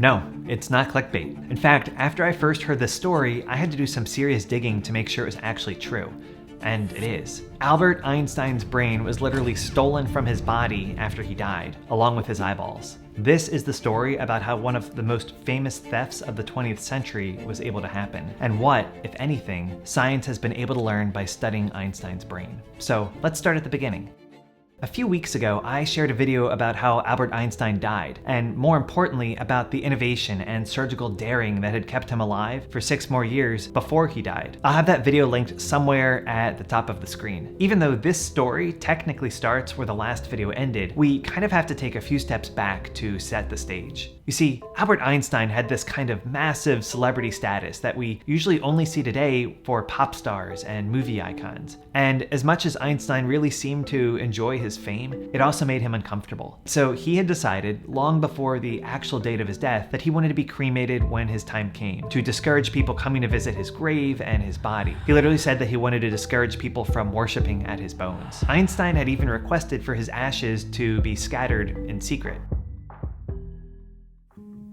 No, it's not clickbait. In fact, after I first heard this story, I had to do some serious digging to make sure it was actually true. And it is. Albert Einstein's brain was literally stolen from his body after he died, along with his eyeballs. This is the story about how one of the most famous thefts of the 20th century was able to happen, and what, if anything, science has been able to learn by studying Einstein's brain. So let's start at the beginning. A few weeks ago, I shared a video about how Albert Einstein died, and more importantly, about the innovation and surgical daring that had kept him alive for 6 more years before he died. I'll have that video linked somewhere at the top of the screen. Even though this story technically starts where the last video ended, we kind of have to take a few steps back to set the stage. You see, Albert Einstein had this kind of massive celebrity status that we usually only see today for pop stars and movie icons. And as much as Einstein really seemed to enjoy his fame, it also made him uncomfortable. So he had decided, long before the actual date of his death, that he wanted to be cremated when his time came, to discourage people coming to visit his grave and his body. He literally said that he wanted to discourage people from worshiping at his bones. Einstein had even requested for his ashes to be scattered in secret.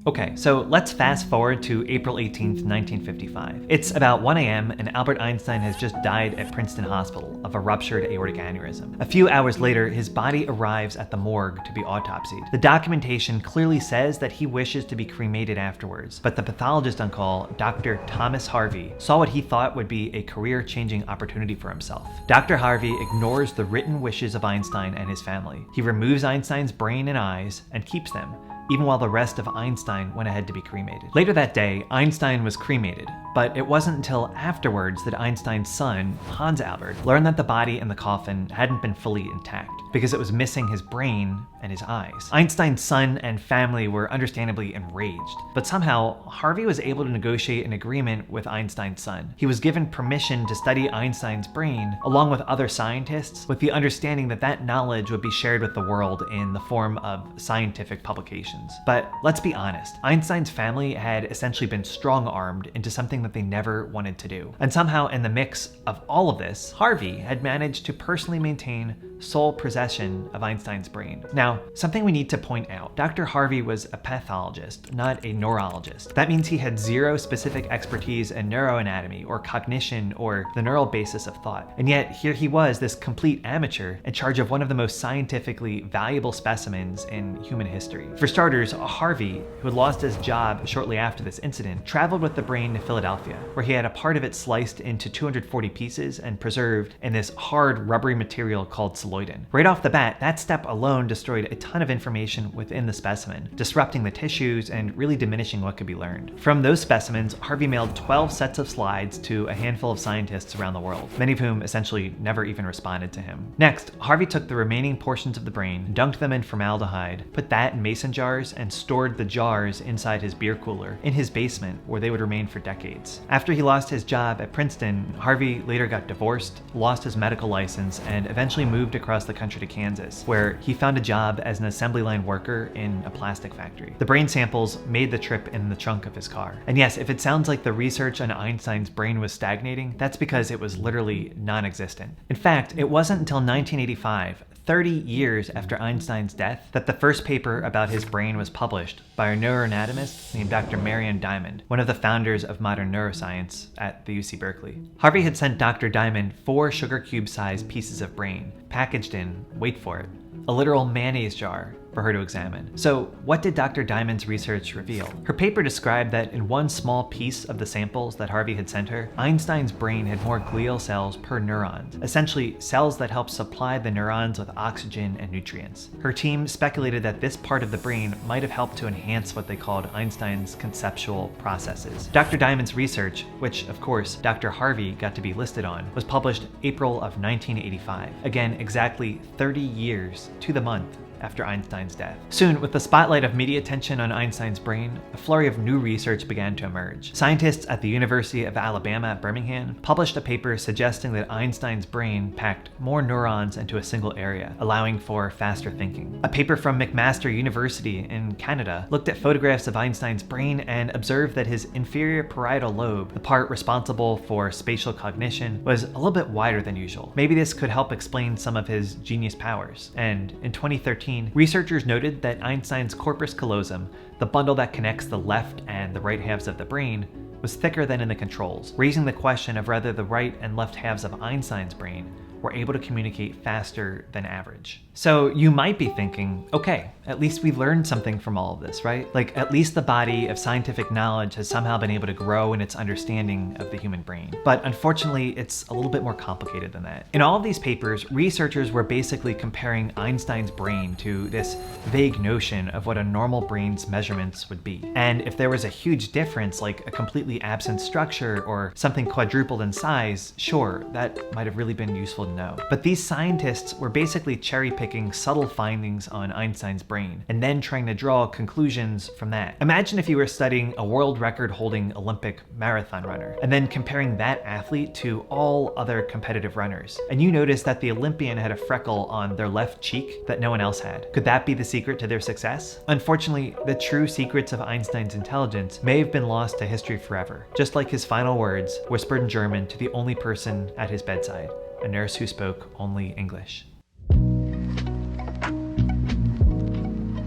Okay, so let's fast forward to April 18th, 1955. It's about 1 a.m. and Albert Einstein has just died at Princeton Hospital of a ruptured aortic aneurysm. A few hours later, his body arrives at the morgue to be autopsied. The documentation clearly says that he wishes to be cremated afterwards, but the pathologist on call, Dr. Thomas Harvey, saw what he thought would be a career-changing opportunity for himself. Dr. Harvey ignores the written wishes of Einstein and his family. He removes Einstein's brain and eyes and keeps them, even while the rest of Einstein went ahead to be cremated. Later that day, Einstein was cremated, but it wasn't until afterwards that Einstein's son, Hans Albert, learned that the body in the coffin hadn't been fully intact, because it was missing his brain and his eyes. Einstein's son and family were understandably enraged, but somehow Harvey was able to negotiate an agreement with Einstein's son. He was given permission to study Einstein's brain along with other scientists, with the understanding that that knowledge would be shared with the world in the form of scientific publications. But let's be honest, Einstein's family had essentially been strong-armed into something that they never wanted to do. And somehow in the mix of all of this, Harvey had managed to personally maintain sole possession of Einstein's brain. Now, something we need to point out, Dr. Harvey was a pathologist, not a neurologist. That means he had zero specific expertise in neuroanatomy or cognition or the neural basis of thought. And yet here he was, this complete amateur, in charge of one of the most scientifically valuable specimens in human history. For starters, Harvey, who had lost his job shortly after this incident, traveled with the brain to Philadelphia, where he had a part of it sliced into 240 pieces and preserved in this hard, rubbery material called celluloid. Right off the bat, that step alone destroyed a ton of information within the specimen, disrupting the tissues and really diminishing what could be learned. From those specimens, Harvey mailed 12 sets of slides to a handful of scientists around the world, many of whom essentially never even responded to him. Next, Harvey took the remaining portions of the brain, dunked them in formaldehyde, put that in mason jars, and stored the jars inside his beer cooler in his basement, where they would remain for decades. After he lost his job at Princeton, Harvey later got divorced, lost his medical license, and eventually moved across the country to Kansas, where he found a job as an assembly line worker in a plastic factory. The brain samples made the trip in the trunk of his car. And yes, if it sounds like the research on Einstein's brain was stagnating, that's because it was literally non-existent. In fact, it wasn't until 1985, 30 years after Einstein's death, that the first paper about his brain was published by a neuroanatomist named Dr. Marion Diamond, one of the founders of modern neuroscience at the UC Berkeley. Harvey had sent Dr. Diamond 4 sugar cube-sized pieces of brain, packaged in, wait for it, a literal mayonnaise jar for her to examine. So what did Dr. Diamond's research reveal? Her paper described that in one small piece of the samples that Harvey had sent her, Einstein's brain had more glial cells per neuron, essentially cells that help supply the neurons with oxygen and nutrients. Her team speculated that this part of the brain might have helped to enhance what they called Einstein's conceptual processes. Dr. Diamond's research, which of course Dr. Harvey got to be listed on, was published April of 1985. Again, exactly 30 years to the month after Einstein's death. Soon, with the spotlight of media attention on Einstein's brain, a flurry of new research began to emerge. Scientists at the University of Alabama at Birmingham published a paper suggesting that Einstein's brain packed more neurons into a single area, allowing for faster thinking. A paper from McMaster University in Canada looked at photographs of Einstein's brain and observed that his inferior parietal lobe, the part responsible for spatial cognition, was a little bit wider than usual. Maybe this could help explain some of his genius powers. And in 2013, researchers noted that Einstein's corpus callosum, The bundle that connects the left and the right halves of the brain was thicker than in the controls, raising the question of whether the right and left halves of Einstein's brain were able to communicate faster than average. So you might be thinking, okay, at least we've learned something from all of this, right? Like, at least the body of scientific knowledge has somehow been able to grow in its understanding of the human brain. But unfortunately, it's a little bit more complicated than that. In all of these papers, researchers were basically comparing Einstein's brain to this vague notion of what a normal brain's measurements would be. And if there was a huge difference, like a completely absent structure or something quadrupled in size, sure, that might have really been useful to know. But these scientists were basically cherry-picking subtle findings on Einstein's brain and then trying to draw conclusions from that. Imagine if you were studying a world record holding Olympic marathon runner and then comparing that athlete to all other competitive runners, and you notice that the Olympian had a freckle on their left cheek that no one else had. Could that be the secret to their success? Unfortunately, the true secrets of Einstein's intelligence may have been lost to history forever, just like his final words whispered in German to the only person at his bedside, a nurse who spoke only English.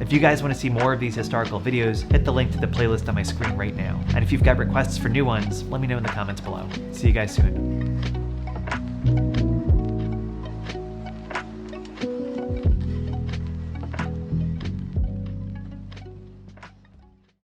If you guys want to see more of these historical videos, hit the link to the playlist on my screen right now. And if you've got requests for new ones, let me know in the comments below. See you guys soon.